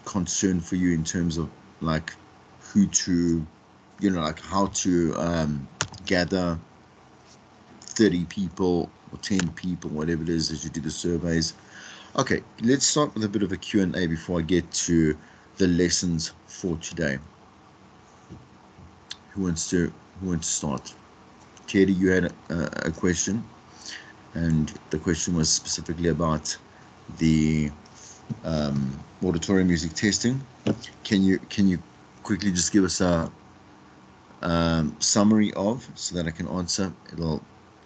concern for you in terms of like who to, like how to gather 30 people or 10 people, whatever it is as you do the surveys. Okay, let's start with a bit of a Q&A before I get to the lessons for today. Who wants to start? Teddy, you had a question, and the question was specifically about the auditorium music testing. Can you quickly just give us a summary of, so that I can answer? It'll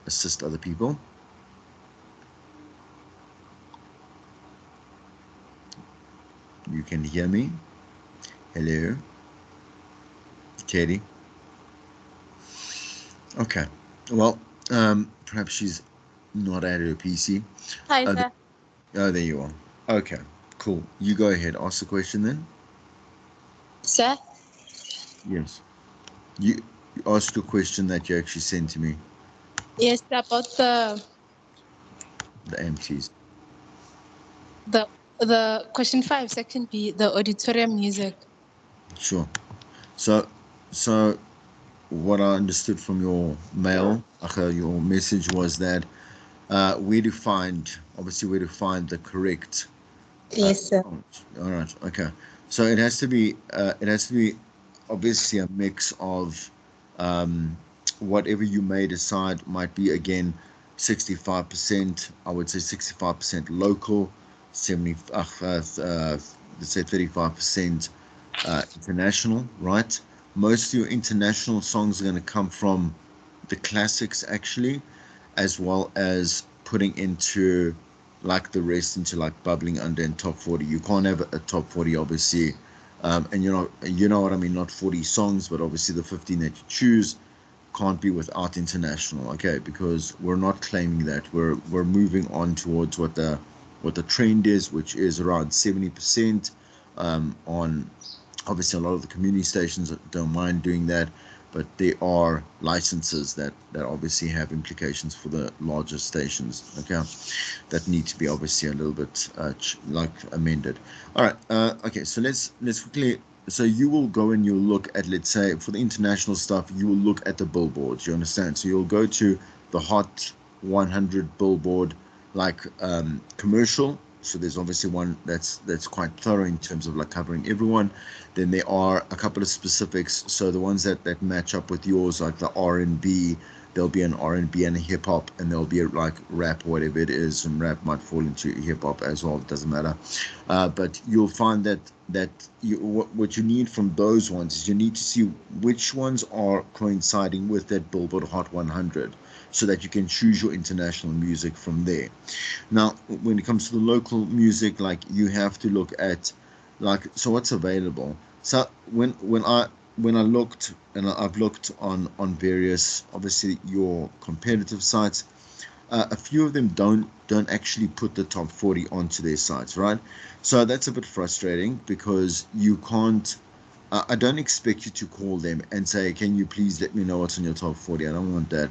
assist other people. You can hear me? Hello, Teddy? Okay. Well, perhaps she's not at her PC. Hi, Oh, sir. there you are. Okay, cool. You go ahead. Ask the question then. Sir? Yes. You asked a question that you actually sent to me, Yes, about the empties. the the question 5, section B, the auditorium music. Sure. So what I understood from your mail, your message, was that where to find the correct Yes, sir. songs. All right. Okay. So it has to be obviously a mix of whatever you may decide might be, again, 65%. I would say 65% local, 70 let's say 35% international, right? Most of your international songs are going to come from the classics, actually, as well as putting into like the rest into like bubbling under and top 40. You can't have a top 40, obviously, and you know what I mean, not 40 songs, but obviously the 15 that you choose can't be without international, okay? Because we're not claiming that. We're moving on towards what the trend is, which is around 70%. On Obviously, a lot of the community stations don't mind doing that, but there are licenses that obviously have implications for the larger stations, okay, that need to be obviously a little bit like amended. All right. Okay, so let's quickly. So you will go and you'll look at, let's say, for the international stuff, you will look at the billboards. You understand? So you'll go to the Hot 100 billboard, like commercial. So there's obviously one that's quite thorough in terms of like covering everyone. Then there are a couple of specifics. So the ones that match up with yours, like the R&B, there'll be an R&B and a hip hop, and there'll be a, like rap, whatever it is, and rap might fall into hip hop as well. It doesn't matter. But you'll find what you need from those ones is you need to see which ones are coinciding with that Billboard Hot 100, so that you can choose your international music from there. Now, when it comes to the local music, like you have to look at, like, so what's available. So when I looked, and I've looked on various, obviously, your competitive sites, a few of them don't actually put the top 40 onto their sites, right? So that's a bit frustrating, because you can't. I don't expect you to call them and say, "Can you please let me know what's in your top 40?" I don't want that.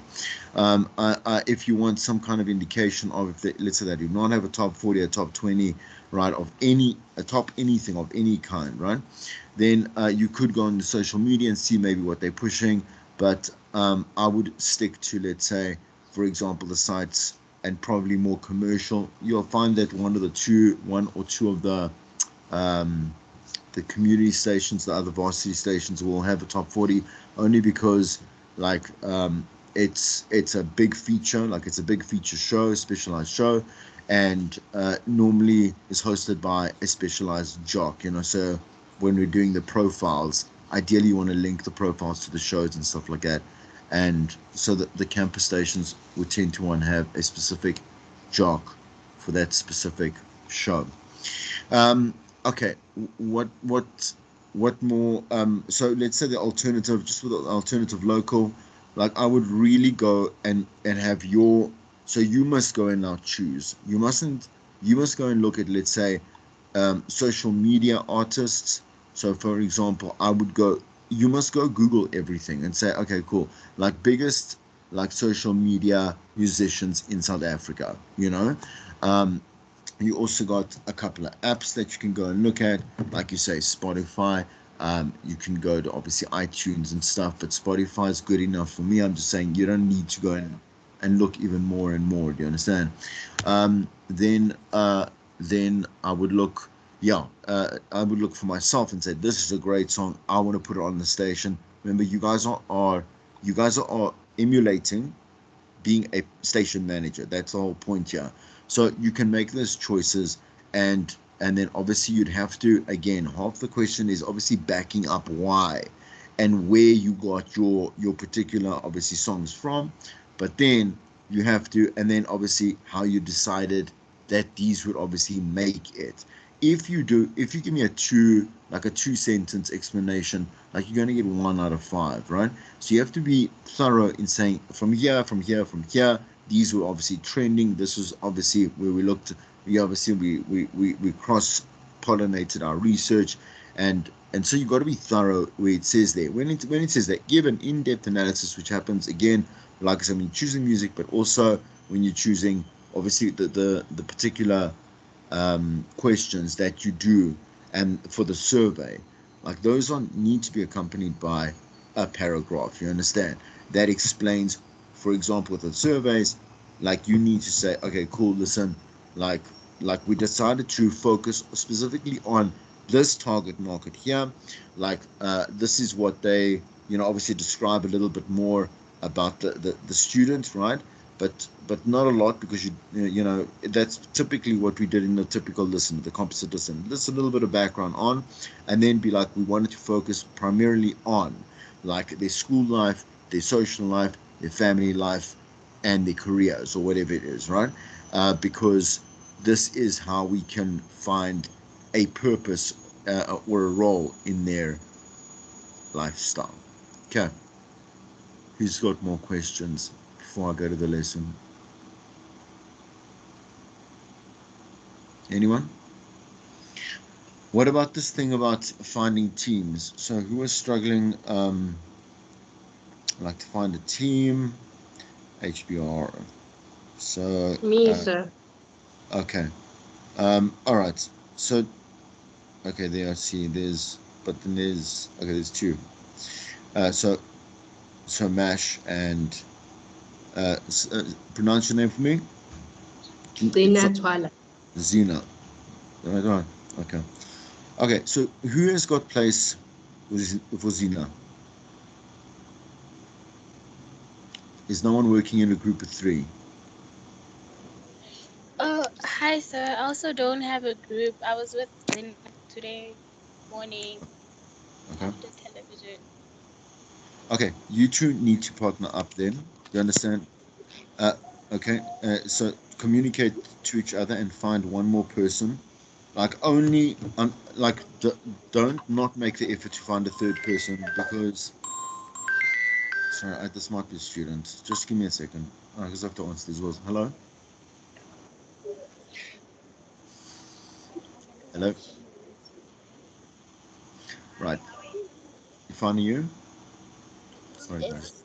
If you want some kind of indication of, if they, let's say they do not have a top 40, a top 20, right, of a top anything of any kind, right, then you could go on the social media and see maybe what they're pushing. But I would stick to, let's say, for example, the sites, and probably more commercial. You'll find that one or two of um, the community stations, the other varsity stations, will have a top 40, only because, like, it's a big feature, like it's a big feature show, specialized show, and normally is hosted by a specialized jock, so when we're doing the profiles, ideally you want to link the profiles to the shows and stuff like that, and so that the campus stations would tend to want to have a specific jock for that specific show. um okay, what more? So let's say the alternative, just for the alternative local, like I would really go and have your, so you must go and now choose. You must go and look at, let's say, social media artists. So for example, I would go, you must go Google everything and say, okay, cool, like biggest, like social media musicians in South Africa, um You also got a couple of apps that you can go and look at, like you say, Spotify. You can go to obviously iTunes and stuff, but Spotify is good enough for me. I'm just saying you don't need to go and look even more and more. Do you understand? Um, then uh, then I would look, yeah, I would look for myself and say this is a great song. I want to put it on the station. Remember, you guys are emulating being a station manager. That's the whole point here. So you can make those choices, and then obviously you'd have to, again, half the question is obviously backing up why and where you got your particular obviously songs from. But then you have to, and then obviously how you decided that these would obviously make it. If you give me a 2 sentence explanation, like you're going to get 1 out of 5, right? So you have to be thorough in saying from here, from here, from here. These were obviously trending. This was obviously where we looked. We cross pollinated our research, and so you got to be thorough where it says there. When it says that, give an in-depth analysis, which happens again, like I said, when you're choosing music, but also when you're choosing obviously the particular questions that you do and for the survey, like those need to be accompanied by a paragraph, you understand, that explains, for example, with the surveys, like you need to say, okay, cool, listen, like we decided to focus specifically on this target market here, like this is what they, obviously describe a little bit more about the student, right? But not a lot, because that's typically what we did in the typical listen, the composite listen. Just a little bit of background on, and then be like, we wanted to focus primarily on like their school life, their social life, their family life, and their careers or whatever it is, right? Because this is how we can find a purpose or a role in their lifestyle. Okay, who's got more questions before I go to the lesson? Anyone? What about this thing about finding teams? So who is struggling, like to find a team? HBR. So, Me, sir. okay. All right. So, okay, there I see. But then there's two. So, Mash and, pronounce your name for me. It's Zinatwala. Zena. Right, right. Okay. Okay. So, who has got place for Zena? Is no one working in a group of three? Oh, hi, sir. I also don't have a group. I was with Zina today morning Okay. after television. Okay. You two need to partner up then. You understand? Uh, okay. So communicate to each other and find one more person. Like only, like don't not make the effort to find a third person, because sorry, this might be a student. Just give me a second, because I have to answer these words. Hello, hello. Right. Finding you. Sorry, guys. Yes.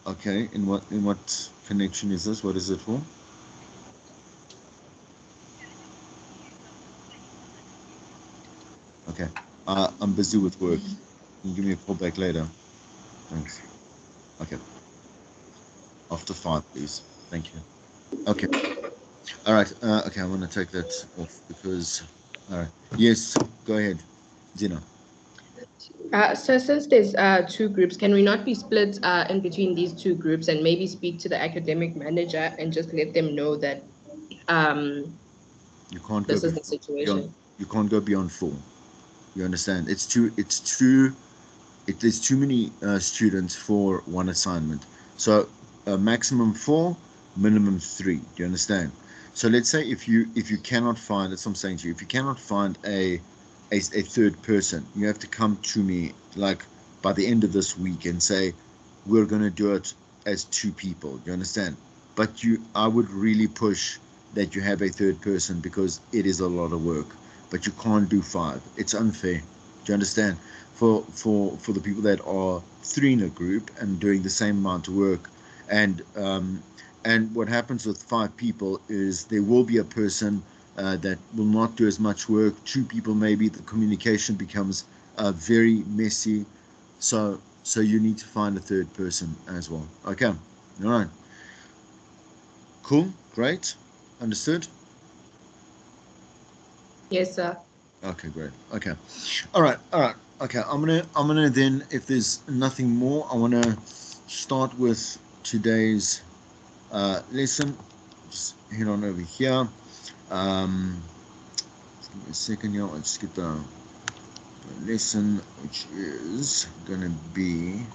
Okay. In what connection is this? What is it for? Okay. I'm busy with work. Can you give me a call back later? Thanks. Okay. After 5, please. Thank you. Okay. All right. Okay, I'm gonna take that off because. All right. Yes. Go ahead, Gina. So since there's two groups, can we not be split in between these two groups and maybe speak to the academic manager and just let them know that um, You can't go this is the beyond. situation? You can't go beyond 4. You understand? It's too. It's too. There's too many students for one assignment. So maximum 4, minimum 3. Do you understand? So let's say if you cannot find, that's what I'm saying to you. If you cannot find a third person, you have to come to me like by the end of this week and say we're gonna do it as 2 people. Do you understand? But I would really push that you have a third person, because it is a lot of work. But you can't do 5. It's unfair. Do you understand? For the people that are 3 in a group and doing the same amount of work, And what happens with 5 people is there will be a person that will not do as much work. 2 people, maybe the communication becomes very messy. So you need to find a third person as well. Okay. All right. Cool. Great. Understood. Yes, sir. Okay, great. Okay. All right. All right. Okay. I'm gonna then, if there's nothing more, I wanna start with today's lesson. Just head on over here. Just give me a second here. I'll just get the lesson, which is gonna be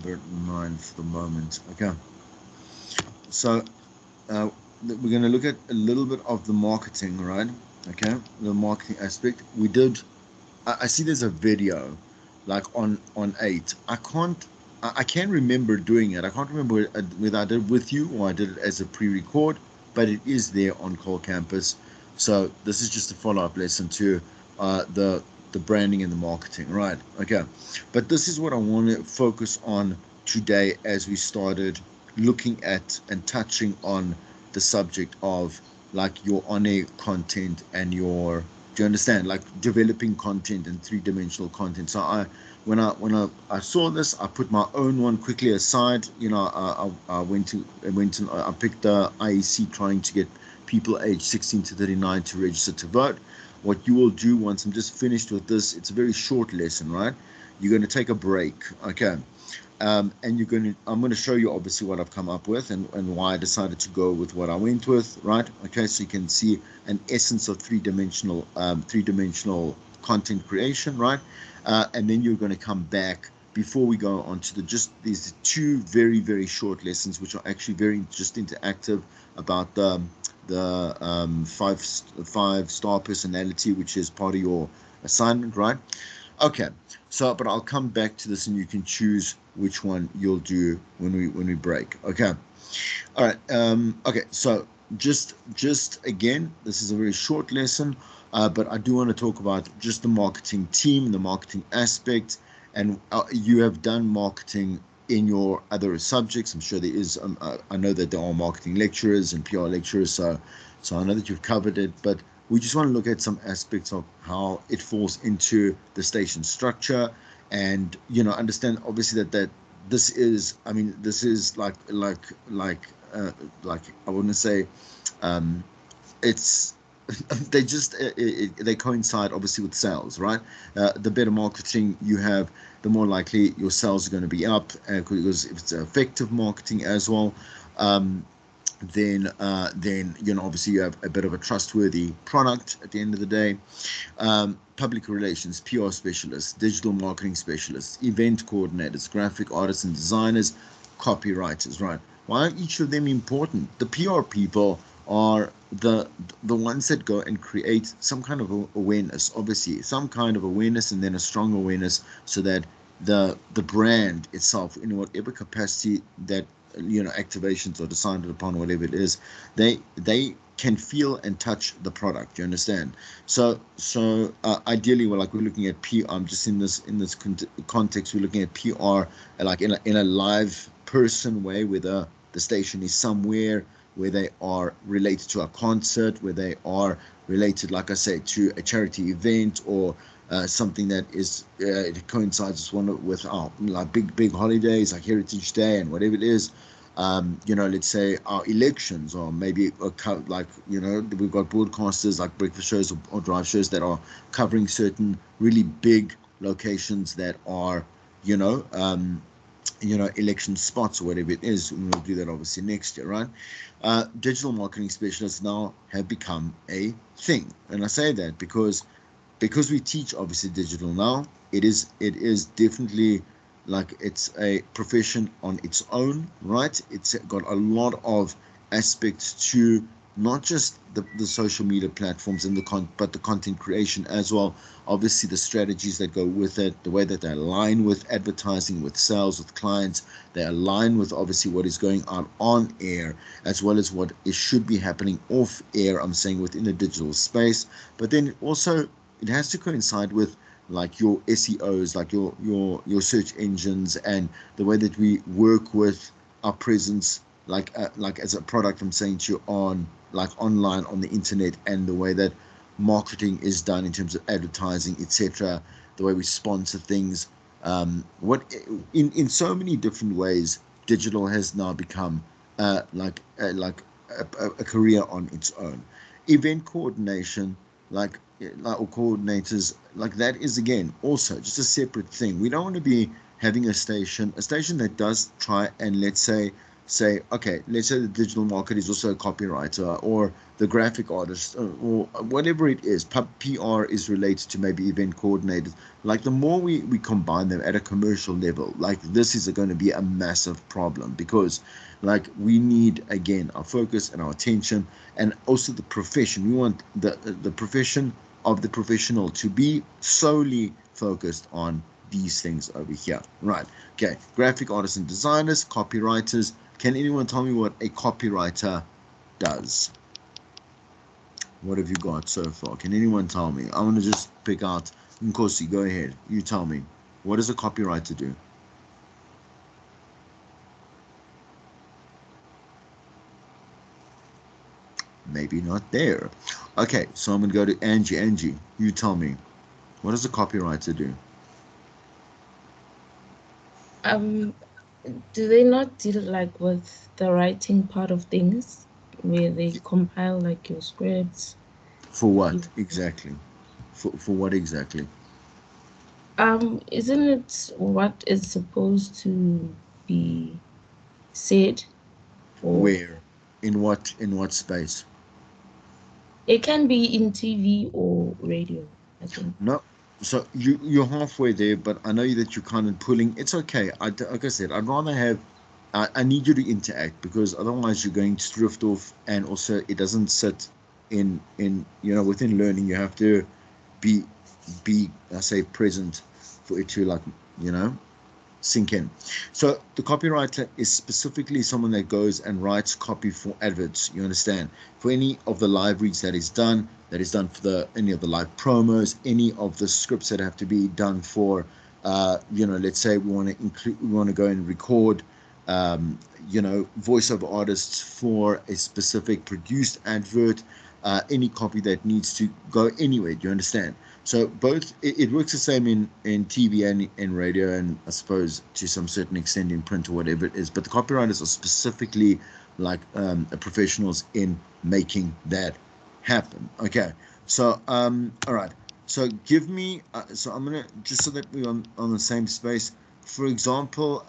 bear in mind for the moment. Okay. So uh, we're going to look at a little bit of the marketing, right? Okay, the marketing aspect. We did. I see there's a video, like on 8. I can't remember doing it. I can't remember whether I did it with you or I did it as a pre-record, but it is there on Call Campus. So this is just a follow-up lesson to the branding and the marketing, right? Okay, but this is what I want to focus on today as we started looking at and touching on the subject of like your on-air content and your, do you understand, like developing content and three-dimensional content. So I saw this, I put my own one quickly aside. I went and I picked the IEC, trying to get people aged 16 to 39 to register to vote. What you will do once I'm just finished with this, it's a very short lesson, right? You're going to take a break. Okay. And I'm going to show you obviously what I've come up with and why I decided to go with what I went with, right? Okay, so you can see an essence of three-dimensional content creation, right? And then you're going to come back before we go on to just these 2 very, very short lessons, which are actually very just interactive, about the 5-star personality, which is part of your assignment, right? Okay, so but I'll come back to this and you can choose which one you'll do when we break. Okay. All right. Okay, so just again, this is a very short lesson, but I do want to talk about just the marketing team, the marketing aspect, and you have done marketing in your other subjects. I'm sure there is. I know that there are marketing lecturers and PR lecturers, so I know that you've covered it, but we just want to look at some aspects of how it falls into the station structure, and understand obviously that this is, I mean, this is like I wouldn't say it's they just they coincide obviously with sales, right? The better marketing you have, the more likely your sales are going to be up, because if it's effective marketing as well, then obviously you have a bit of a trustworthy product at the end of the day. Public relations, PR specialists, digital marketing specialists, event coordinators, graphic artists and designers, copywriters, right? Why are each of them important? The PR people are the ones that go and create some kind of awareness, obviously some kind of awareness, and then a strong awareness, so that the brand itself, in whatever capacity that activations are decided upon, whatever it is, they can feel and touch the product. You understand? So ideally, we're looking at PR. Just in this context, we're looking at PR like in a live person way, where the station is somewhere where they are related to a concert, where they are related, like I say, to a charity event, or something that is it coincides with our like big holidays like Heritage Day and whatever it is. Let's say our elections, or maybe we've got broadcasters like breakfast shows or drive shows that are covering certain really big locations that are election spots or whatever it is. And we'll do that obviously next year, right? Digital marketing specialists now have become a thing, and I say that because we teach obviously digital now. It is definitely like it's a profession on its own, right? It's got a lot of aspects to not just the social media platforms and but the content creation as well. Obviously the strategies that go with it, the way that they align with advertising, with sales, with clients, they align with obviously what is going on air, as well as what should be happening off air, I'm saying, within the digital space. But then also it has to coincide with like your SEOs, like your search engines, and the way that we work with our presence, like as a product, I'm saying to you, on like online on the internet, and the way that marketing is done in terms of advertising, etc., the way we sponsor things, what in so many different ways digital has now become like a career on its own. Event coordination, like or coordinators, like that is again also just a separate thing. We don't want to be having a station that does try and say okay, let's say the digital market is also a copywriter, or the graphic artist, or whatever it is. PR is related to maybe event coordinators. Like the more we combine them at a commercial level, like this is going to be a massive problem, because like we need again our focus and our attention, and also the profession. We want the profession of the professional to be solely focused on these things over here. Right. Okay. Graphic artists and designers, copywriters. Can anyone tell me what a copywriter does? What have you got so far? Can anyone tell me? I want to just pick out. Nkosi, go ahead. You tell me. What does a copywriter do? Maybe not there. Okay, so I'm going to go to Angie. Angie, you tell me. What does a copywriter do? Do they not deal like with the writing part of things, where they compile like your scripts? For what exactly? For what exactly? Isn't it what is supposed to be said? Or Where? In what space? it can be in TV or radio, I think. No. So you're halfway there, but I know that you're kind of pulling. It's okay. Like I said, I'd rather have. I need you to interact, because otherwise you're going to drift off, and also it doesn't sit in within learning. You have to be I say present for it to like you know sink in. So the copywriter is specifically someone that goes and writes copy for adverts. You understand? For any of the live reads that is done for any of the live promos, any of the scripts that have to be done for, let's say we want to go and record, voiceover artists for a specific produced advert, any copy that needs to go anywhere. Do you understand? So both it works the same in TV and in radio, and I suppose to some certain extent in print or whatever it is. But the copywriters are specifically like professionals in making that happen. Okay, so all right. So give me. So I'm gonna just so that we're on the same space. For example,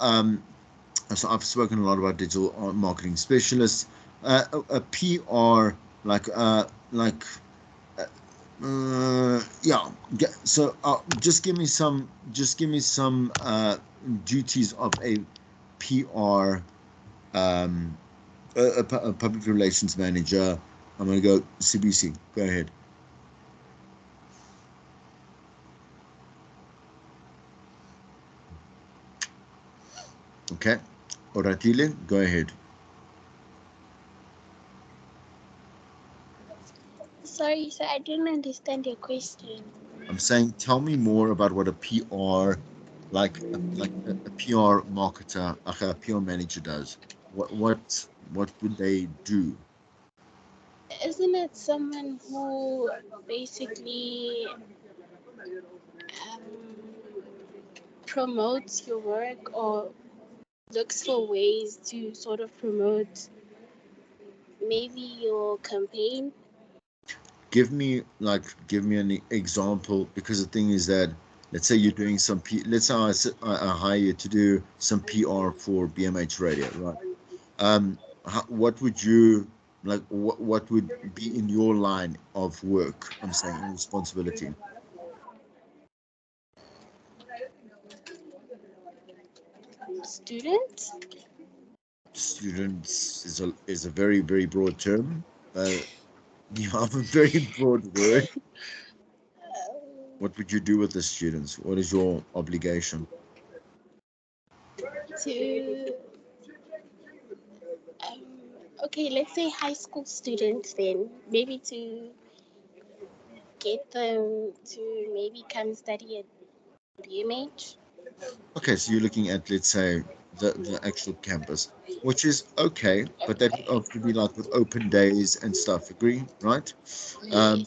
so I've spoken a lot about digital marketing specialists, a PR like yeah. So just give me some duties of a PR, a public relations manager. I'm gonna go CBC. Go ahead. Okay. Oratile, go ahead. Sorry, sir, I didn't understand your question. I'm saying, tell me more about what a PR, like a PR marketer, like a PR manager does. What would they do? Isn't it someone who basically um, promotes your work or looks for ways to sort of promote maybe your campaign? Give me an example, because the thing is that, let's say you're doing let's say I hire you to do some PR for BMH Radio, right? What would you like? What would be in your line of work? I'm saying in responsibility. Students? Students is a very very broad term. You have a very broad word. What would you do with the students? What is your obligation? To okay, let's say high school students, then maybe to get them to maybe come study at UMH. Okay, so you're looking at, let's say, the actual campus, which is okay, but that would have to be like with open days and stuff. Agree, right? Um,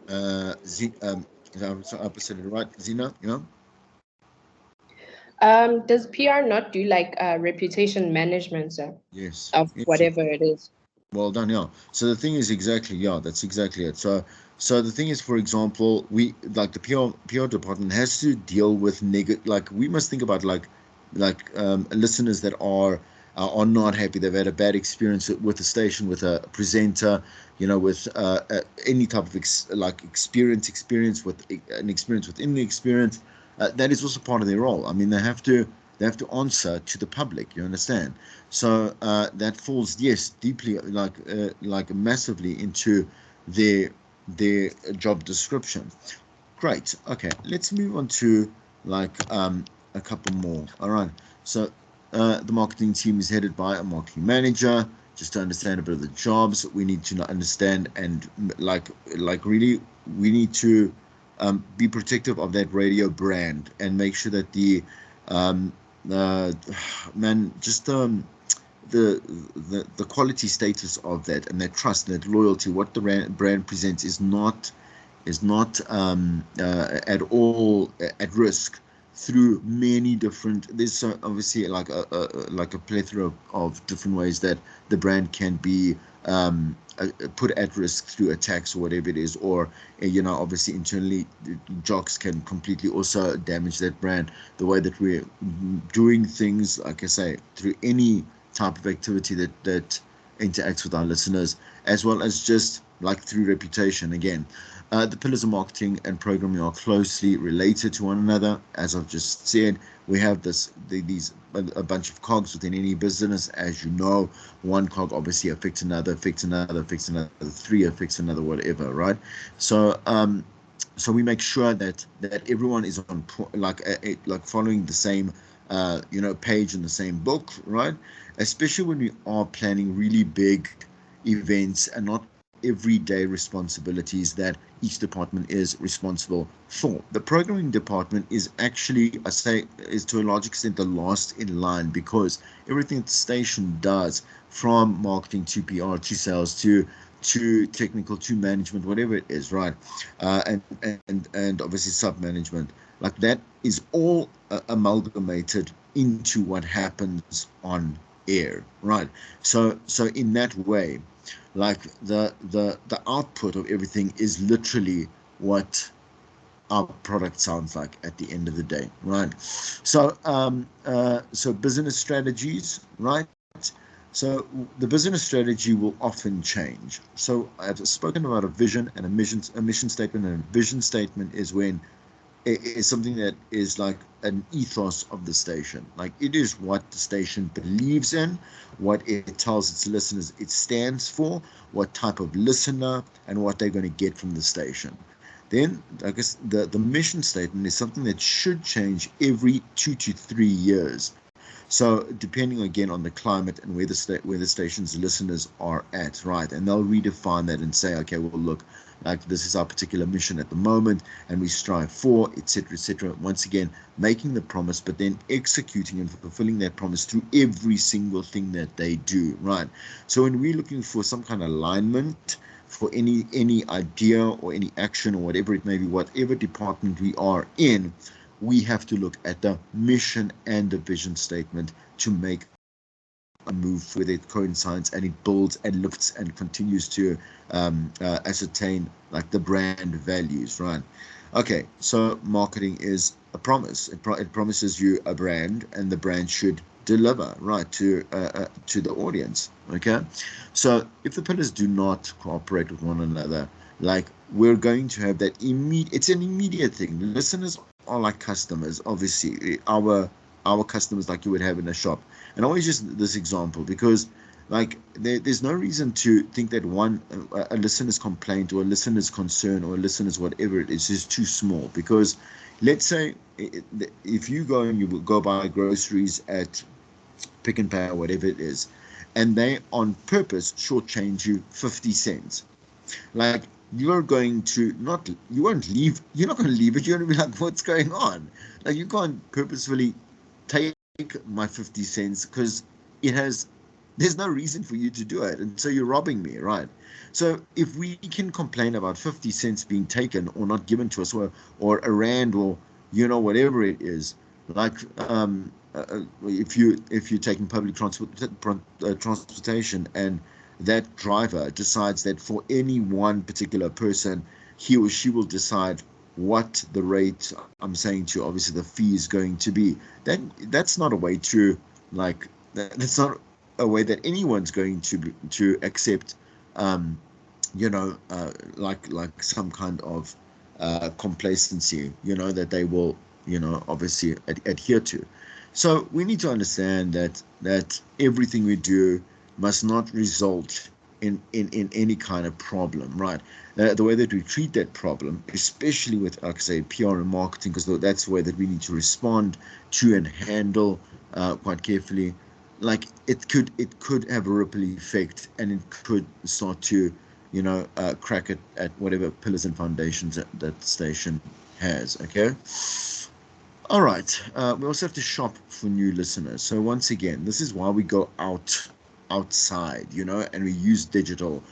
Yes. so I said it right, Zina. You know, Does PR not do like reputation management, sir, yes, of yes. whatever it is? Well done, yeah. So the thing is exactly, yeah, that's exactly it. So the thing is, for example, we like the PR department has to deal with negative. Like we must think about listeners that are not happy. They've had a bad experience with the station, with a presenter, with any type of experience with an experience within the experience. That is also part of their role. I mean, they have to answer to the public. You understand? So that falls, yes, deeply, like massively into their their job description. Great. Okay, let's move on to a couple more. All right. So the marketing team is headed by a marketing manager. Just to understand a bit of the jobs, we need to understand and really, we need to be protective of that radio brand and make sure that um, uh, man, just the quality status of that and that trust and that loyalty, what the brand presents is not at all at risk through many different. There's obviously like a plethora of different ways that the brand can be put at risk through attacks or whatever it is, or obviously internally jocks can completely also damage that brand. The way that we're doing things, like I say, through any type of activity that interacts with our listeners, as well as just like through reputation. Again, the pillars of marketing and programming are closely related to one another. As I've just said, we have these a bunch of cogs within any business. As you know, one cog obviously affects another, affects another, affects another, three affects another, whatever, right? So we make sure that everyone is on like following the same page in the same book, right? Especially when we are planning really big events and not everyday responsibilities that each department is responsible for. The programming department is actually, I say, is to a large extent the last in line, because everything the station does, from marketing to PR to sales to technical to management, whatever it is, right? And obviously sub management, like that is all amalgamated into what happens on air, right? So in that way, like the output of everything is literally what our product sounds like at the end of the day, right? So business strategies, right? So the business strategy will often change. So I've spoken about a vision and a mission statement, and a vision statement is when is something that is like an ethos of the station. Like it is what the station believes in, what it tells its listeners it stands for, what type of listener, and what they're going to get from the station. Then I guess the mission statement is something that should change every 2 to 3 years. So depending again on the climate and where the station's listeners are at, right? And they'll redefine that and say, okay, well, look, like this is our particular mission at the moment, and we strive for, etc., etc. Once again, making the promise, but then executing and fulfilling that promise through every single thing that they do, right? So when we're looking for some kind of alignment for any idea or any action or whatever it may be, whatever department we are in, we have to look at the mission and the vision statement to make a move where it coincides and it builds and lifts and continues to ascertain like the brand values, right? Okay, so marketing is a promise. It promises you a brand, and the brand should deliver, right, to the audience. Okay, so if the pillars do not cooperate with one another, like we're going to have that immediate. It's an immediate thing. Listeners are like customers, obviously. Our customers, like you would have in a shop. And I always use this example because like there's no reason to think that a listener's complaint or a listener's concern or a listener's whatever it is too small. Because let's say if you go and you will go buy groceries at Pick and Pay or whatever it is, and they on purpose shortchange you 50 cents, like you're going to not, you won't leave, you're not going to leave it. You're going to be like, what's going on? Like, you can't purposefully take my 50 cents because it has, there's no reason for you to do it. And so you're robbing me, right? So if we can complain about 50 cents being taken or not given to us, or a rand, or, whatever it is, like, if you're taking public transportation, and that driver decides that for any one particular person, he or she will decide what the rate, I'm saying to you, obviously the fee is going to be, then that's not a way to, like, that's not a way that anyone's going to accept, like some kind of complacency, that they will, obviously adhere to. So we need to understand that everything we do must not result in any kind of problem, right? The way that we treat that problem, especially with, like I say, PR and marketing, because that's the way that we need to respond to and handle quite carefully. Like, it could have a ripple effect, and it could start to, crack at whatever pillars and foundations that station has. Okay. All right. We also have to shop for new listeners. So once again, this is why we go outside, and we use digital,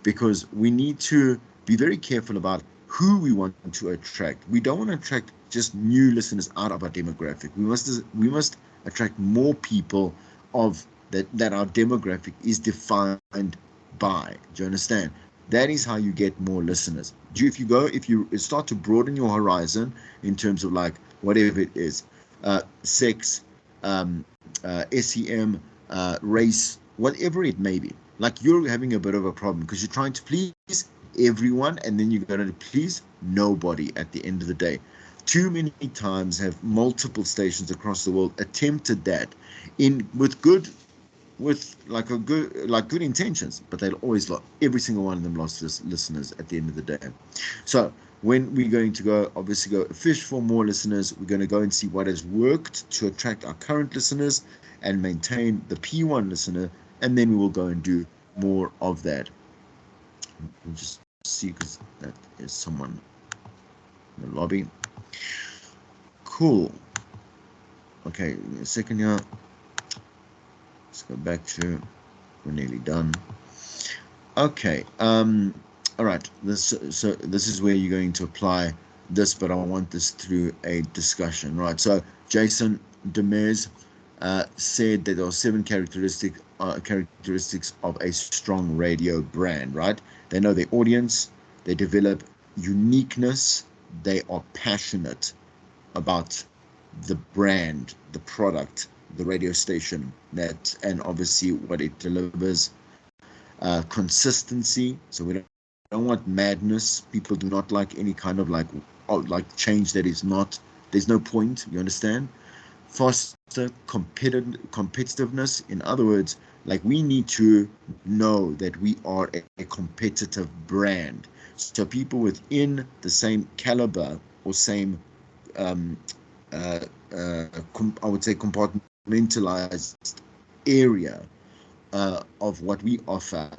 because we need to be very careful about who we want to attract. We don't want to attract just new listeners out of our demographic. We must attract more people of that our demographic is defined by. Do you understand? That is how you get more listeners. If you start to broaden your horizon in terms of, like, whatever it is, sex, SEM, race, whatever it may be. Like, you're having a bit of a problem because you're trying to please everyone, and then you're going to please nobody at the end of the day. Too many times have multiple stations across the world attempted that with good intentions, but they'll always lost. Every single one of them lost listeners at the end of the day. So when we're going to obviously go fish for more listeners, we're going to go and see what has worked to attract our current listeners and maintain the P1 listener, and then we will go and do more of that. We'll just see, because that is someone in the lobby. Cool. Okay, a second here. Let's go back to, we're nearly done. Okay. All right. This is where you're going to apply this, but I want this through a discussion, right? So Jason Demers said that there are 7 characteristics of a strong radio brand, right? They know their audience, they develop uniqueness, they are passionate about the brand, the product, the radio station, and obviously what it delivers. Consistency. So we don't want madness. People do not like any kind of like change that is not. There's no point. You understand? Foster competitiveness. In other words, like, we need to know that we are a competitive brand. So people within the same caliber or same, I would say, compartmentalized area of what we offer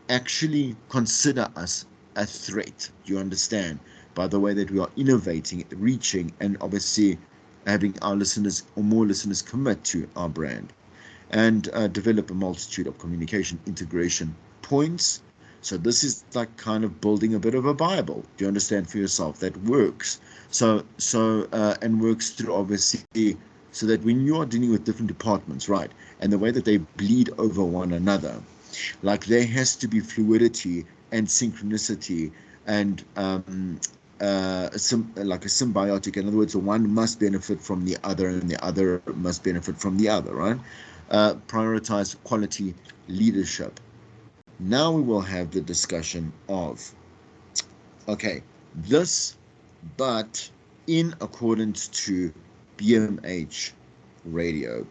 actually consider us a threat. You understand? By the way that we are innovating, reaching, and obviously having our listeners or more listeners commit to our brand, and develop a multitude of communication integration points. So this is like kind of building a bit of a Bible. Do you understand, for yourself, that works? And works through, obviously, so that when you are dealing with different departments, right, and the way that they bleed over one another, like, there has to be fluidity and synchronicity, and like a symbiotic. In other words, the one must benefit from the other, and the other must benefit from the other, right? Prioritize quality leadership. Now we will have the discussion of, okay, this, but in accordance to BMH radio,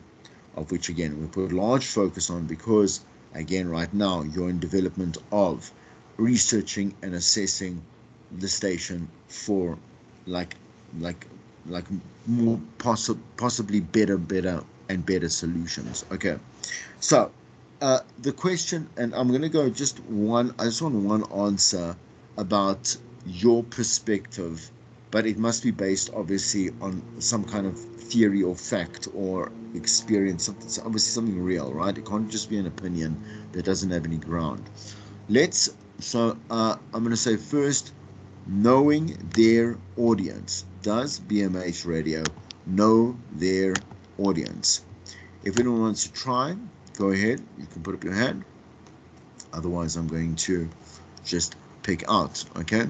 of which again we put large focus on, because again right now you're in development of researching and assessing the station for like more possibly better and better solutions. Okay, so the question, and I'm going to go just one, I just want one answer about your perspective, but it must be based obviously on some kind of theory or fact or experience, something, obviously something real, right? It can't just be an opinion that doesn't have any ground. I'm going to say first, knowing their audience. Does BMH Radio know their audience? If anyone wants to try, go ahead. You can put up your hand. Otherwise, I'm going to just pick out. Okay.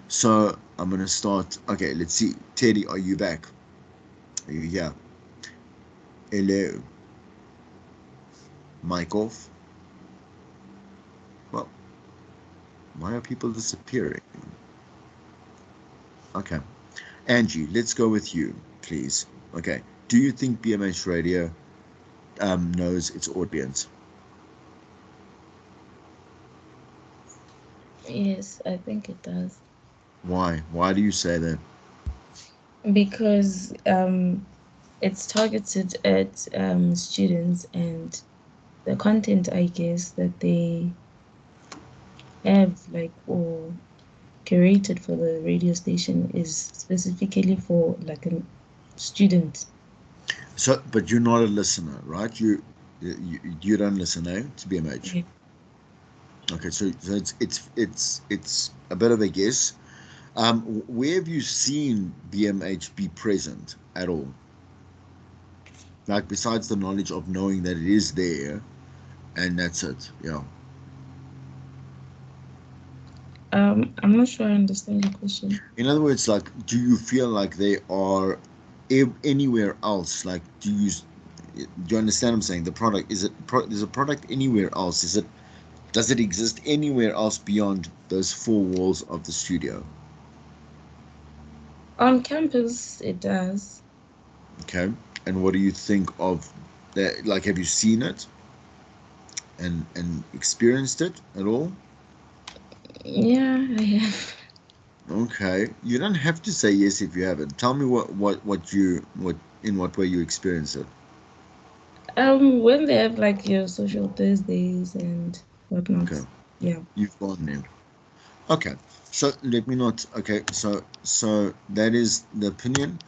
So I'm going to start. Okay. Let's see. Teddy, are you back? Are you here? Hello. Mic off. Well, why are people disappearing? Okay. Angie, let's go with you, please. Okay. Do you think BMH Radio knows its audience? Yes, I think it does. Why? Why do you say that? Because it's targeted at students, and the content, I guess, that they have or curated for the radio station is specifically for like a student. So, but you're not a listener, right? You don't listen, eh, to BMH. Yeah. Okay, so it's a bit of a guess. Where have you seen BMH be present at all? Like besides the knowledge of knowing that it is there, and that's it. Yeah. I'm not sure I understand your question. In other words, like, do you feel like they are anywhere else? Like, do you understand what I'm saying? The product is a product anywhere else? Does it exist anywhere else beyond those four walls of the studio? On campus, it does. Okay. And what do you think of that? Like, have you seen it and experienced it at all? Yeah, I have. Okay. You don't have to say yes if you haven't. Tell me what in what way you experience it. When they have like your social Thursdays and whatnot. Okay. Yeah. You've gone there. Okay. So let me not. Okay. So that is the opinion.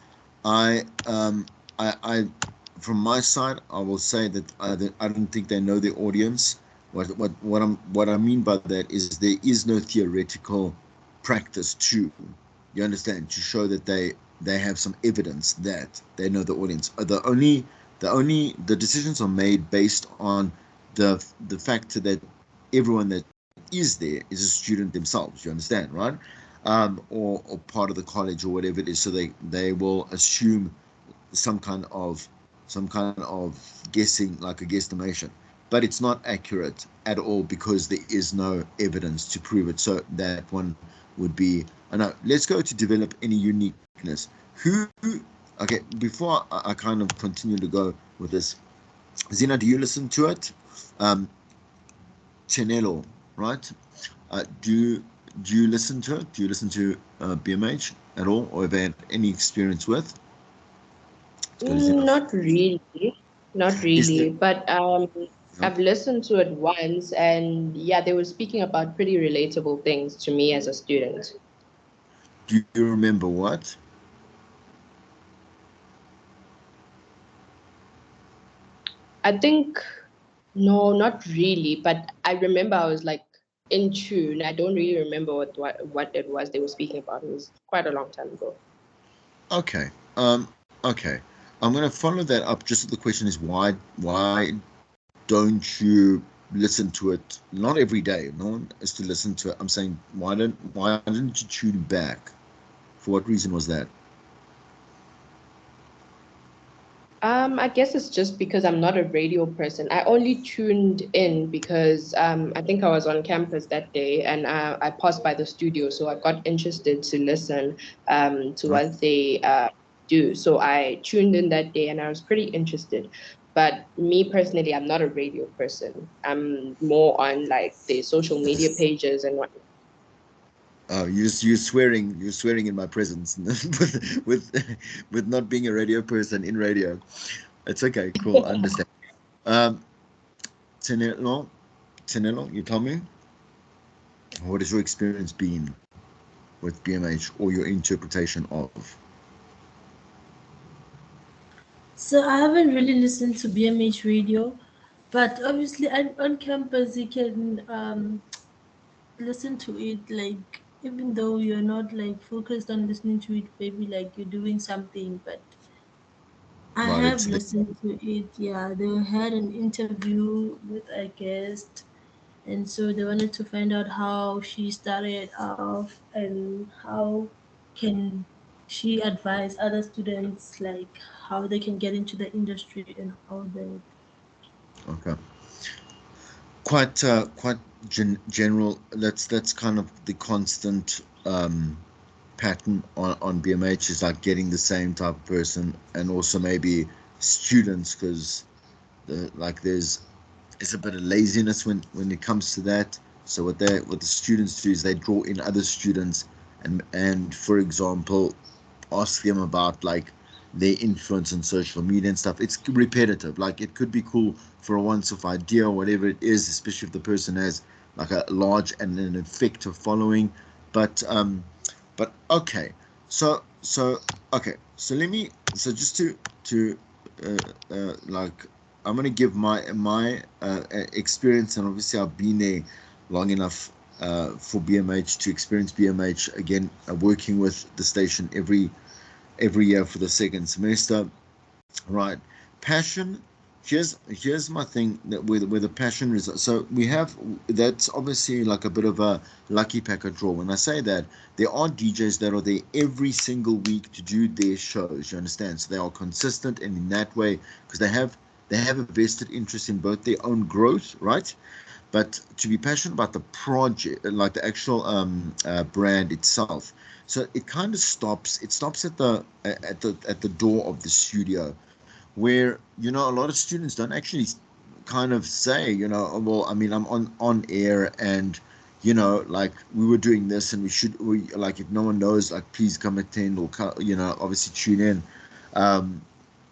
I I from my side, I will say that I don't think they know their audience. What I mean by that is there is no theoretical practice to, you understand, to show that they have some evidence that they know the audience. The decisions are made based on the fact that everyone that is there is a student themselves. You understand, right? Or part of the college or whatever it is. So they will assume some kind of some kind of guessing, like a guesstimation, but it's not accurate at all because there is no evidence to prove it. So that one would be, I know. Let's go to develop any uniqueness. Who? Okay, before I kind of continue to go with this, Zina, do you listen to it? um Chenelo, right? Do you listen to it? Do you listen to BMH at all, or have had any experience with? Let's go to Zina. Not really, not Is there? really. But No? I've listened to it once, and yeah, they were speaking about pretty relatable things to me as a student. Do you remember what? I think no, not really. But I remember I was like in tune. I don't really remember what it was they were speaking about. It was quite a long time ago. Okay. Okay. I'm gonna follow that up. Just the question is why don't you listen to it? Not every day. No one is to listen to it. I'm saying why didn't you tune back? For what reason was that? I guess it's just because I'm not a radio person. I only tuned in because I think I was on campus that day and I passed by the studio, so I got interested to listen to Right? what they do. So I tuned in that day and I was pretty interested. But me personally, I'm not a radio person. I'm more on like the social media pages and what. Oh, you're swearing in my presence with not being a radio person in radio. It's okay, cool, I understand. Um, Tenelo, you tell me, what has your experience been? with BMH, or your interpretation of? So I haven't really listened to BMH radio, but obviously on campus you can listen to it like even though you're not like focused on listening to it, maybe like you're doing something, but I Right, have it's there. listened to it. Yeah, they had an interview with a guest, and so they wanted to find out how she started off and how can she advise other students like how they can get into the industry and all that. Okay. Quite general. That's kind of the constant pattern on BMH, is like getting the same type of person, and also maybe students, because like there's a bit of laziness when it comes to that. So what the students do is they draw in other students, and for example, ask them about like their influence on social media and stuff. It's repetitive. Like it could be cool for a once-off idea or whatever it is, especially if the person has like a large and an effective following. But okay, okay, so let me, so just to like, I'm gonna give my experience, and obviously I've been there long enough for BMH to experience BMH again, working with the station every year for the second semester, right? Passion. Here's my thing, that where the passion is. So we have, that's obviously like a bit of a lucky packet draw. When I say that, there are DJs that are there every single week to do their shows. You understand? So they are consistent, and in that way, because they have a vested interest in both their own growth, right? But to be passionate about the project, like the actual brand itself. So it kind of stops. It stops at the door of the studio, where a lot of students don't actually kind of say, "Oh, well, I mean, I'm on air, and like we were doing this, and we like, if no one knows, like, please come attend, or obviously tune in." um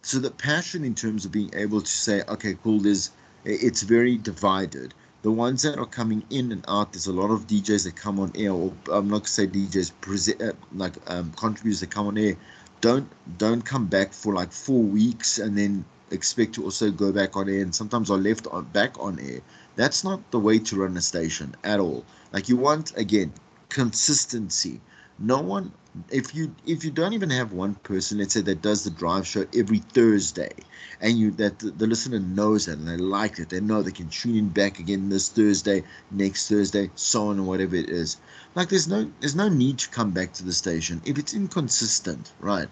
so the passion in terms of being able to say, okay, cool, it's very divided. The ones that are coming in and out, there's a lot of DJs that come on air, or I'm not gonna say DJs, like contributors that come on air, don't don't come back for like 4 weeks and then expect to also go back on air, and sometimes are left back on air. That's not the way to run a station at all. Like, you want, again, consistency. No one, if you don't even have one person, let's say, that does the drive show every Thursday, and the listener knows that, and they like it, they know they can tune in back again this Thursday, next Thursday, so on, and whatever it is. Like, there's no need to come back to the station if it's inconsistent, right?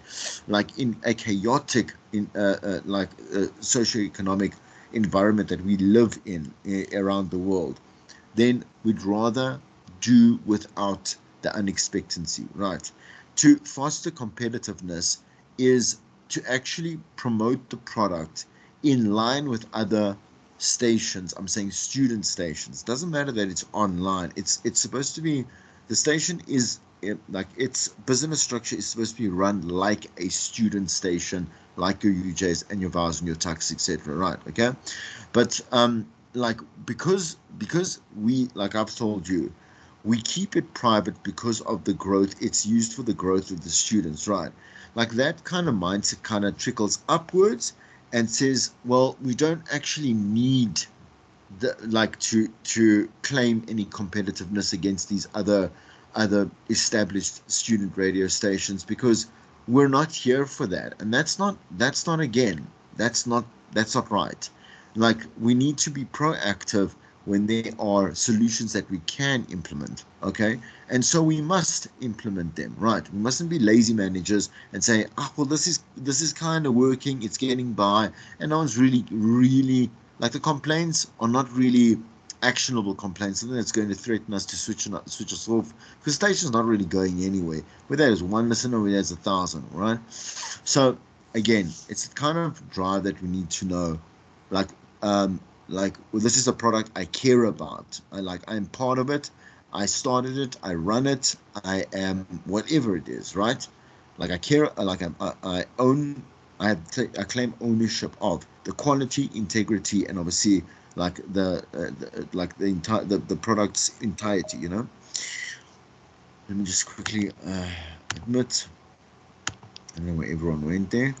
Like, in a chaotic, socioeconomic environment that we live in, around the world, then we'd rather do without the unexpectancy, right? To foster competitiveness is to actually promote the product in line with other stations. I'm saying student stations. Doesn't matter that it's online. It's supposed to be, the station is, like, its business structure is supposed to be run like a student station, like your UJs and your VARs and your Tux, etc. Right? Okay, but like, because we, like I've told you, we keep it private because of the growth. It's used for the growth of the students, right? Like, that kind of mindset kind of trickles upwards and says, well, we don't actually need like to claim any competitiveness against these other established student radio stations, because we're not here for that. And that's not again, that's not right. Like, we need to be proactive when there are solutions that we can implement, okay? And so we must implement them, right? We mustn't be lazy managers and say, oh, well, this is kind of working, it's getting by, and no one's really, like, the complaints are not really actionable complaints, something that's going to threaten us to switch us off, because the station's not really going anywhere, whether there's one listener or whether there's 1,000, right? So again, it's the kind of drive that we need to know, like, um well, this is a product I care about. I'm part of it. I started it, I run it, I am whatever it is, right? Like, I care, I own, I claim ownership of the quality, integrity, and obviously, like, the like the entire the product's entirety, Let me just quickly admit. I don't know where everyone went there.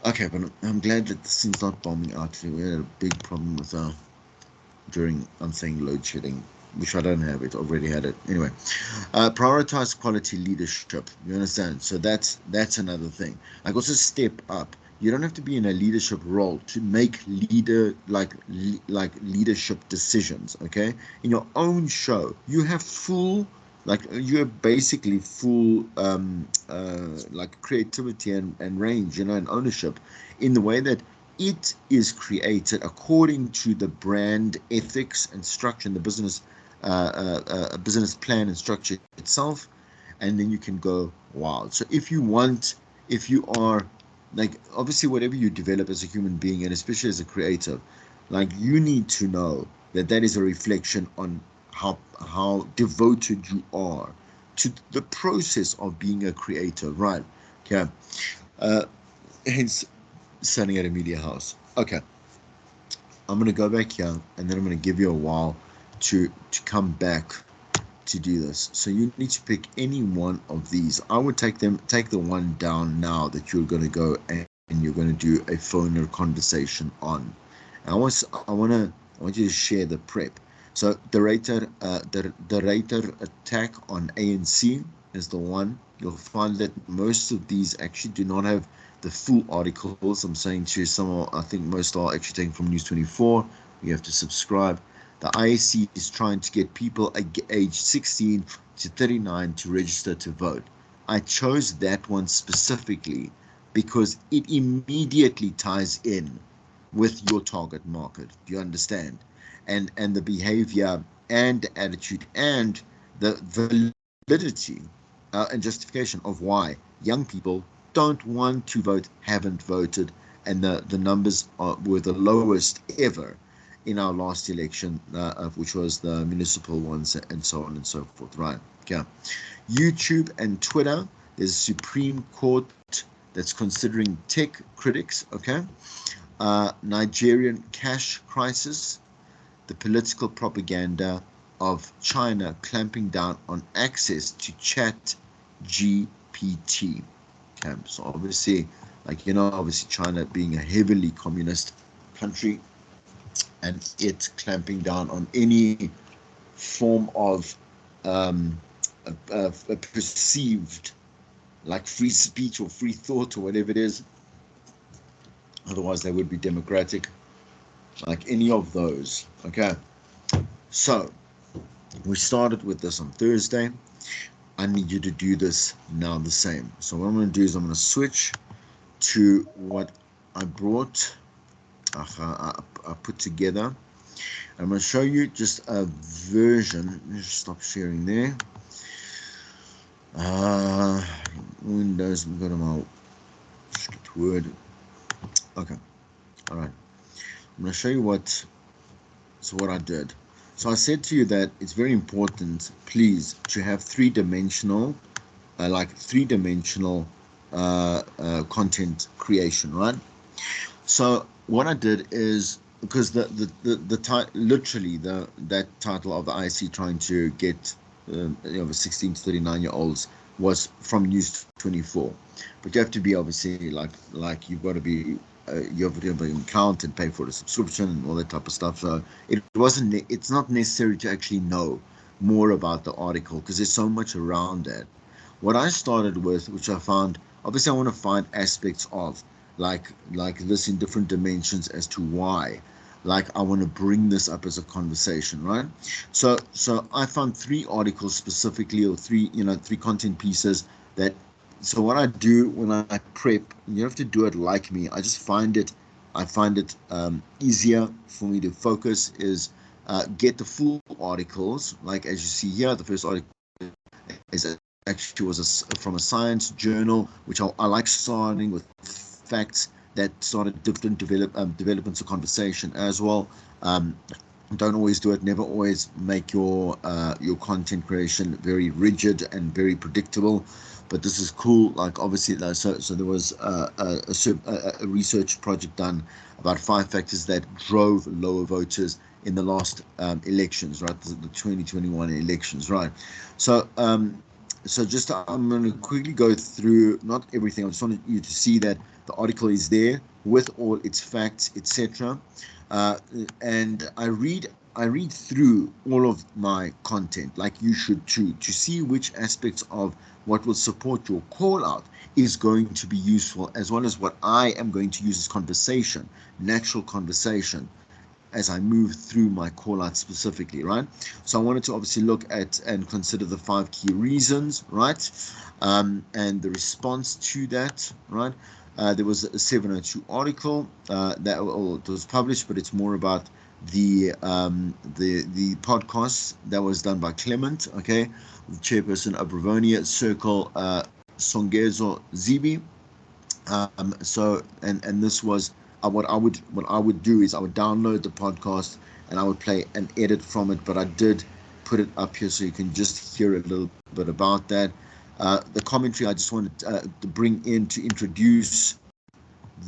Okay, but I'm glad that this thing's not bombing out today. We had a big problem with during, I'm saying, load shedding, which I don't have. It already had it. Anyway, prioritize quality leadership. You understand? So that's another thing. Like, also step up. You don't have to be in a leadership role to make like leadership decisions. Okay, in your own show, you have full, like, you have basically full like creativity and range, and ownership in the way that it is created according to the brand ethics and structure and the business plan and structure itself, and then you can go wild. So if you are, like, obviously whatever you develop as a human being, and especially as a creative, like, you need to know that that is a reflection on how devoted you are to the process of being a creator, right? Okay. Hence selling at a media house. Okay, I'm gonna go back here, and then I'm gonna give you a while to come back to do this. So you need to pick any one of these. I would take the one down now that you're gonna go and you're gonna do a phone or conversation on. And I want you to share the prep. So the Rater attack on ANC is the one. You'll find that most of these actually do not have the full articles. I'm saying to you, I think most are actually taken from News 24. You have to subscribe. The IAC is trying to get people aged 16 to 39 to register to vote. I chose that one specifically because it immediately ties in with your target market. Do you understand? And the behavior and the attitude and the validity and justification of why young people don't want to vote, haven't voted, and the numbers were the lowest ever in our last election, which was the municipal ones, and so on and so forth, right? Okay. YouTube and Twitter, there's a Supreme Court that's considering tech critics, okay? Nigerian cash crisis, the political propaganda of China clamping down on access to chat GPT. Okay, so obviously, obviously China being a heavily communist country, and it clamping down on any form of a perceived, like, free speech or free thought or whatever it is. Otherwise, they would be democratic, like any of those. Okay, so we started with this on Thursday. I need you to do this now the same. So what I'm going to do is I'm going to switch to what I brought, I put together. I'm going to show you just a version. Let me just stop sharing there. Windows, go to my Word. Okay, all right. I'm going to show you what I did. So I said to you that it's very important, please, to have three-dimensional content creation, right? So what I did is, because literally that title of the IC trying to get the 16 to 39-year-olds was from News 24, but you have to be, obviously, like you've got to be you have to have an account and pay for the subscription and all that type of stuff. So it's not necessary to actually know more about the article, because there's so much around that. What I started with, which I found, obviously I want to find aspects of like this in different dimensions as to why, like, I want to bring this up as a conversation, right? So I found three articles specifically, or three content pieces that. So what I do when I prep, you have to do it like me. I find it easier for me to focus, is get the full articles. Like, as you see here, the first article is actually from a science journal, which I like starting with facts that started different developments of conversation as well. Don't always do it. Never always make your content creation very rigid and very predictable. But this is cool. Like, obviously, so there was a research project done about 5 factors that drove lower voters in the last elections, right? The 2021 elections, right? So so just I'm going to quickly go through not everything. I just wanted you to see that the article is there with all its facts, etc. And I read through all of my content, like you should too, to see which aspects of what will support your call out is going to be useful, as well as what I am going to use as conversation, natural conversation, as I move through my call out specifically, right? So I wanted to obviously look at and consider the 5 key reasons, right? And the response to that, right? There was a 702 article that was published, but it's more about the podcast that was done by Clement, okay, the chairperson of Bravonia Circle, Songezo Zibi. And this was what I would do is I would download the podcast and I would play an edit from it, but I did put it up here so you can just hear a little bit about that. The commentary I just wanted to bring in to introduce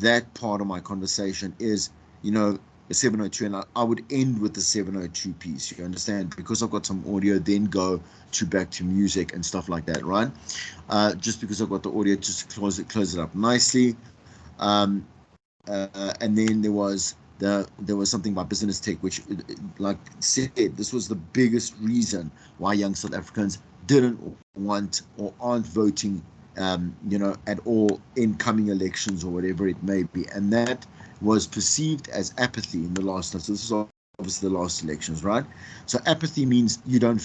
that part of my conversation is, the 702, and I would end with the 702 piece. You understand? Because I've got some audio, then go back to music and stuff like that, right? Just because I've got the audio, just close it up nicely. And then there was something about business tech, which, like said, this was the biggest reason why young South Africans didn't want or aren't voting, at all in coming elections or whatever it may be, and that was perceived as apathy in the last. So this is obviously the last elections, right? So apathy means you don't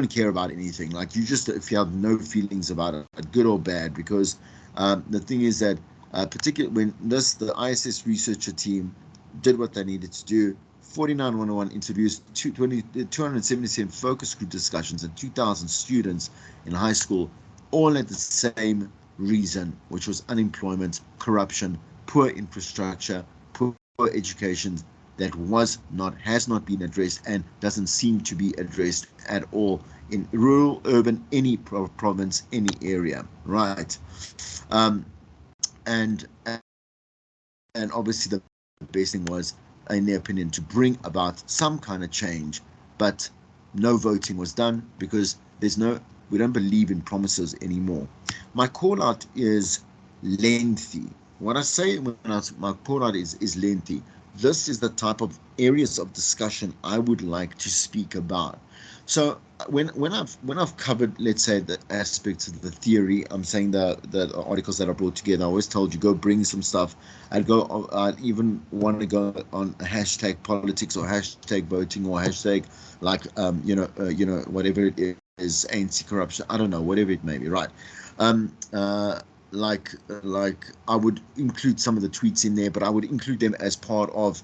care about anything. Like, if you have no feelings about it, good or bad, because the thing is that, particularly when the ISS researcher team did what they needed to do. 49 introduced 277 focus group discussions and 2,000 students in high school, all had the same reason, which was unemployment, corruption, poor infrastructure, poor education that has not been addressed and doesn't seem to be addressed at all in rural, urban, any province, any area, right? Um, and and obviously the best thing was, in their opinion, to bring about some kind of change, but no voting was done because we don't believe in promises anymore. My call out is lengthy. What I say my call out is lengthy. This is the type of areas of discussion I would like to speak about. So when I've covered, let's say, the aspects of the theory, I'm saying the articles that I brought together, I always told you, go bring some stuff. I'd even want to go on a hashtag politics or hashtag voting or hashtag, like, whatever it is, anti-corruption, I don't know, whatever it may be, right? um like I would include some of the tweets in there, but I would include them as part of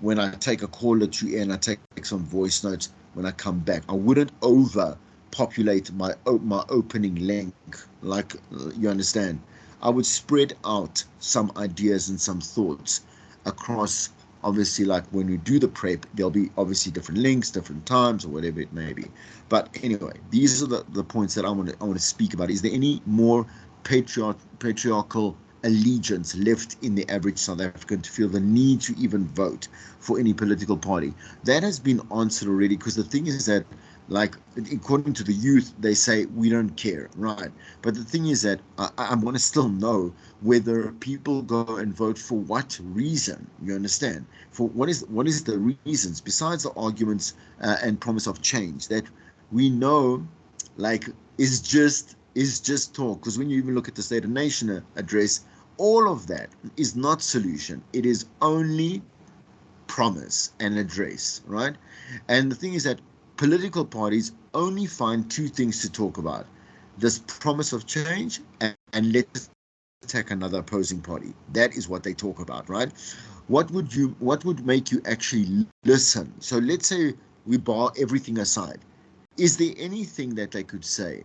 when I take a call or two and I take some voice notes when I come back. I wouldn't overpopulate my opening link, like, you understand. I would spread out some ideas and some thoughts across. Obviously, like, when we do the prep, there'll be obviously different links, different times, or whatever it may be. But anyway, these are the points that I want to speak about. Is there any more patriarchal allegiance left in the average South African to feel the need to even vote for any political party? That has been answered already, because the thing is that, like, according to the youth, they say we don't care, right? But the thing is that I want to still know whether people go and vote for what reason. You understand? For what is the reasons besides the arguments and promise of change that we know, like, is just talk. Because when you even look at the State of Nation address, all of that is not solution. It is only promise and address, right? And the thing is that political parties only find two things to talk about: this promise of change, and let's attack another opposing party. That is what they talk about, right? What would make you actually listen? So let's say we bar everything aside. Is there anything that they could say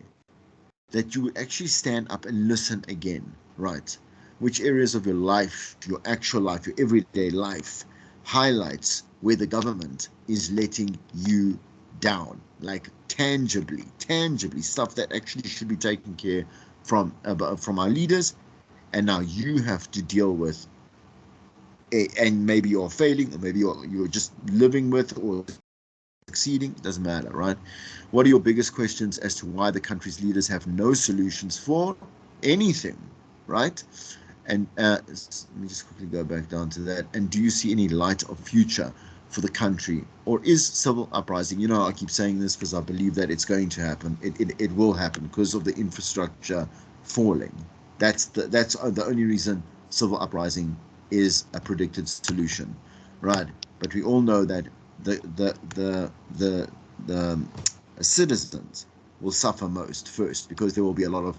that you would actually stand up and listen again, right? Which areas of your life, your actual life, your everyday life, highlights where the government is letting you down, like tangibly, stuff that actually should be taken care from our leaders, and now you have to deal with, and maybe you're failing, or maybe you're just living with, or succeeding, it doesn't matter, right? What are your biggest questions as to why the country's leaders have no solutions for anything, right? And let me just quickly go back down to that. And do you see any light of future for the country, or is civil uprising? You know, I keep saying this because I believe that it's going to happen. It will happen because of the infrastructure falling. That's the only reason civil uprising is a predicted solution, right? But we all know that the citizens will suffer most first, because there will be a lot of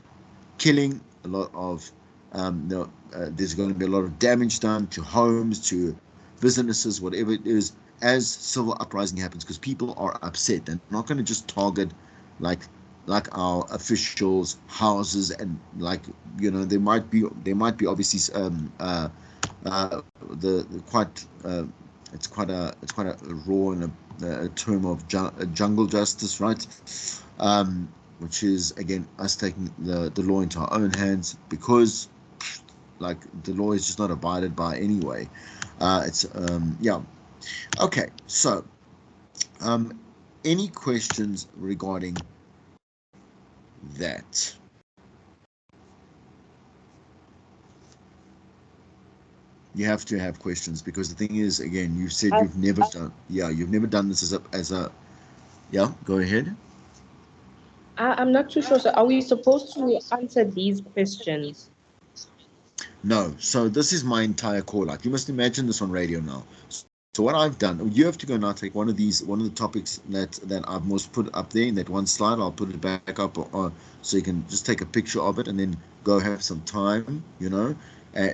killing, a lot of there's going to be a lot of damage done to homes, to businesses, whatever it is, as civil uprising happens, because people are upset. They're not going to just target like our officials' houses, and like, you know, there might be obviously the quite it's quite a raw and a term of jungle justice, right? Which is, again, us taking the law into our own hands, because like the law is just not abided by anyway. It's yeah. Okay, so any questions regarding that? You have to have questions, because the thing is, again, you said you've never done, you've never done this as a yeah, go ahead. I'm not too sure. So are we supposed to answer these questions? No. So this is my entire call out. You must imagine this on radio now. So what I've done, you have to go now take one of the topics that I've most put up there in that one slide. I'll put it back up, so you can just take a picture of it and then go have some time, you know,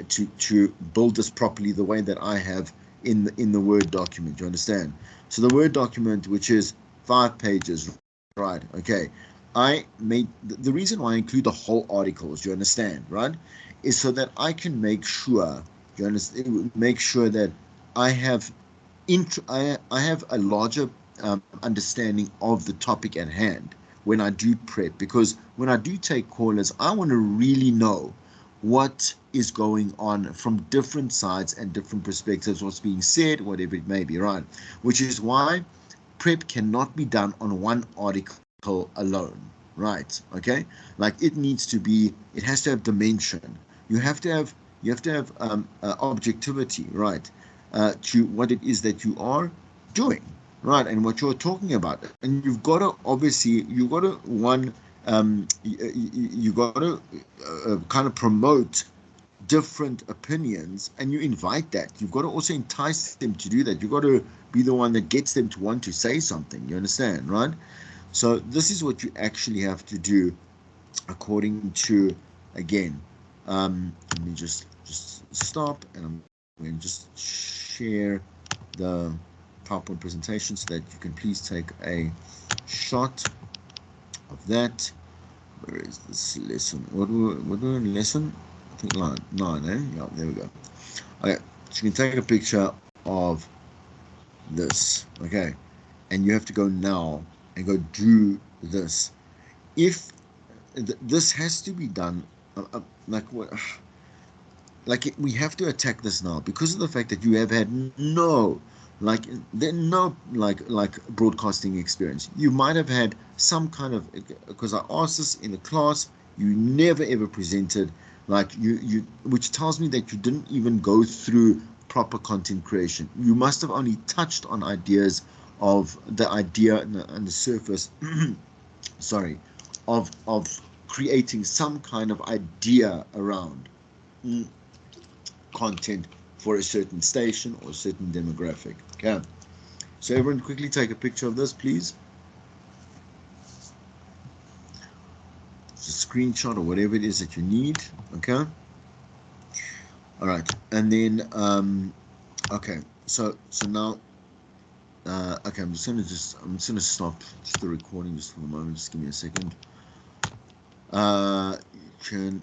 to build this properly the way that I have in the Word document. You understand? So the Word document, which is 5 pages, right? Okay. I made the reason why I include the whole articles, you understand, right, is so that I can make sure, you understand, make sure that I have I have a larger understanding of the topic at hand when I do prep, because when I do take callers, I want to really know what is going on from different sides and different perspectives, what's being said, whatever it may be, right? Which is why prep cannot be done on one article alone, right? Okay, like it has to have dimension. You have to have objectivity, right, to what it is that you are doing, right, and what you're talking about. And you've got to you got to kind of promote different opinions, and you invite that. You've got to also entice them to do that. You've got to be the one that gets them to want to say something. You understand, right? So this is what you actually have to do, according to, again, let me just stop, and I'm going to just share the PowerPoint presentation so that you can please take a shot of that. Where is this lesson? What do we lesson? I think line 9, eh? Yeah, there we go. Okay, so you can take a picture of this, okay, and you have to go now and go do this. If this has to be done, like what? Like we have to attack this now, because of the fact that you have had no broadcasting experience. You might have had some kind of, because I asked this in a class, you never ever presented, like you which tells me that you didn't even go through proper content creation. You must have only touched on ideas of the idea and the surface sorry, of creating some kind of idea around content for a certain station or a certain demographic. Okay, so everyone quickly take a picture of this, please. It's a screenshot or whatever it is that you need. Okay, all right, and then okay, so now okay, I'm just gonna stop the recording just for a moment. Just give me a second. Can